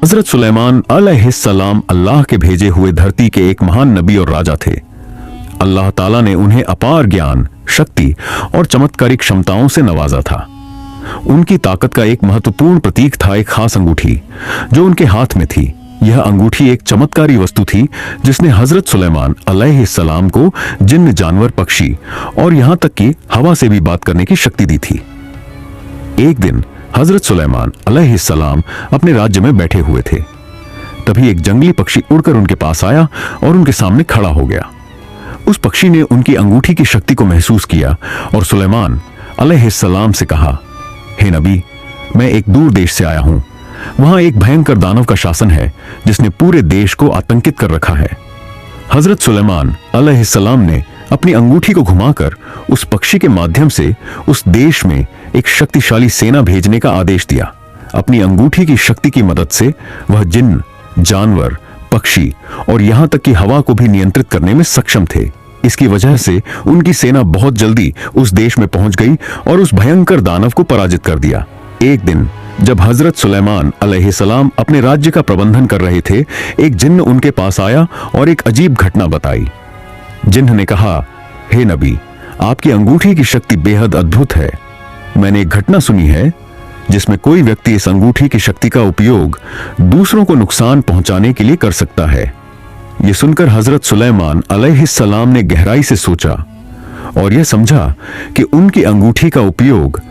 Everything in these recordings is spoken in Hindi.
हजरत सुलेमान अलैहिस्सलाम अल्लाह के भेजे हुए धरती के एक महान नबी और राजा थे। अल्लाह ताला ने उन्हें अपार ज्ञान, शक्ति और चमत्कारिक क्षमताओं से नवाजा था। उनकी ताकत का एक महत्वपूर्ण प्रतीक था एक खास अंगूठी जो उनके हाथ में थी। यह अंगूठी एक चमत्कारी वस्तु थी जिसने हजरत सुलेमान अलैहिस्सलाम को जिन्न, जानवर, पक्षी और यहां तक कि हवा से भी बात करने की शक्ति दी थी। एक दिन हजरत सुलेमान अलैहिस्सलाम अपने राज्य में बैठे हुए थे। तभी एक जंगली पक्षी उड़कर उनके पास आया और उनके सामने खड़ा हो गया। उस पक्षी ने उनकी अंगूठी की शक्ति को महसूस किया और सुलेमान अलैहिस्सलाम से कहा, हे नबी, मैं एक दूर देश से आया हूं। वहां एक भयंकर दानव का शासन है जिसने पूरे देश को आतंकित कर रखा है। हजरत सुलेमान अलैहिस्सलाम ने अपनी अंगूठी को घुमाकर उस पक्षी के माध्यम से उस देश में एक शक्तिशाली सेना भेजने का आदेश दिया। अपनी अंगूठी की शक्ति की मदद से वह जिन्न, जानवर, पक्षी और यहां तक कि हवा को भी नियंत्रित करने में सक्षम थे। इसकी वजह से उनकी सेना बहुत जल्दी उस देश में पहुंच गई और उस भयंकर दानव को पराजित कर दिया। एक दिन जब हजरत सुलेमान अलैहिस्सलाम अपने राज्य का प्रबंधन कर रहे थे, एक जिन्न उनके पास आया और एक अजीब घटना बताई। जिन्न ने कहा, हे नबी, आपकी अंगूठी की शक्ति बेहद अद्भुत है। मैंने एक घटना सुनी है जिसमें कोई व्यक्ति इस अंगूठी की शक्ति का उपयोग दूसरों को नुकसान पहुंचाने के लिए कर सकता है। यह सुनकर हजरत सुलेमान अलैहिस्सलाम ने गहराई से सोचा और यह समझा कि उनकी अंगूठी का उपयोग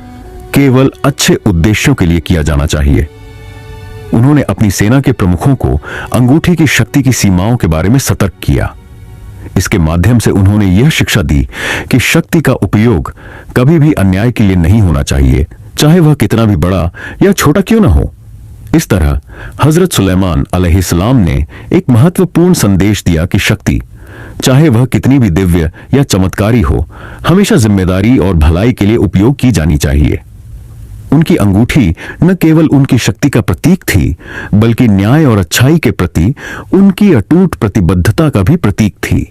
केवल अच्छे उद्देश्यों के लिए किया जाना चाहिए। उन्होंने अपनी सेना के प्रमुखों को अंगूठी की शक्ति की सीमाओं के बारे में सतर्क किया। इसके माध्यम से उन्होंने यह शिक्षा दी कि शक्ति का उपयोग कभी भी अन्याय के लिए नहीं होना चाहिए, चाहे वह कितना भी बड़ा या छोटा क्यों ना हो। इस तरह हजरत सुलेमान अलैहिस्सलाम ने एक महत्वपूर्ण संदेश दिया कि शक्ति, चाहे वह कितनी भी दिव्य या चमत्कारी हो, हमेशा जिम्मेदारी और भलाई के लिए उपयोग की जानी चाहिए। उनकी अंगूठी न केवल उनकी शक्ति का प्रतीक थी, बल्कि न्याय और अच्छाई के प्रति उनकी अटूट प्रतिबद्धता का भी प्रतीक थी।